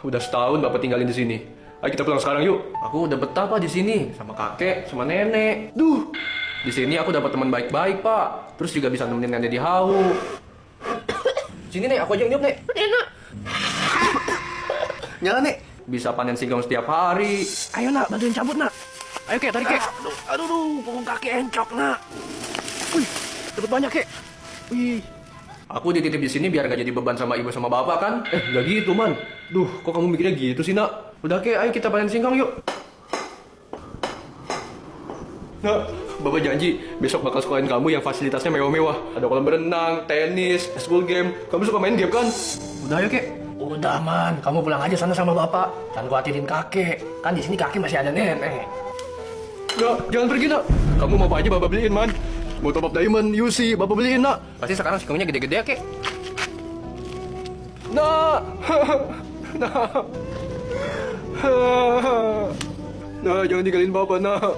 Udah setahun Bapak tinggalin di sini. Ayo kita pulang sekarang yuk. Aku udah betah Pak di sini sama kakek, sama nenek. Duh, di sini aku dapat teman baik-baik Pak. Terus juga bisa nemenin nenek di hawu. Sini Nek, aku aja yang niup Nek. Enak. Nyala Nek. Bisa panen singkong setiap hari. Ayo nak, bantuin cabut nak. Ayo kek, tarik kek. Aduh, punggung kaki encok nak. Wih, dapat banyak kek. Wih. Aku dititip di sini biar gak jadi beban sama ibu sama bapak kan? Gak gitu man. Duh, kok kamu mikirnya gitu sih nak? Udah Kek, ayo kita panen singkong yuk. Nah, Bapak janji besok bakal sekolahin kamu yang fasilitasnya mewah-mewah. Ada kolam berenang, tenis, school game. Kamu suka main game kan? Udah ayo Kek. Udah man, kamu pulang aja sana sama bapak. Jangan khawatirin kakek. Kan di sini kakek masih ada nenek. Nah, jangan pergi nak. Kamu mau apa aja Bapak beliin man. Mau top up diamond, UC, Bapak beliin nak. Pasti sekarang singkongnya gede-gede ya Kek. Nah. Nah. Nah, jangan tinggalin Bapak, nak.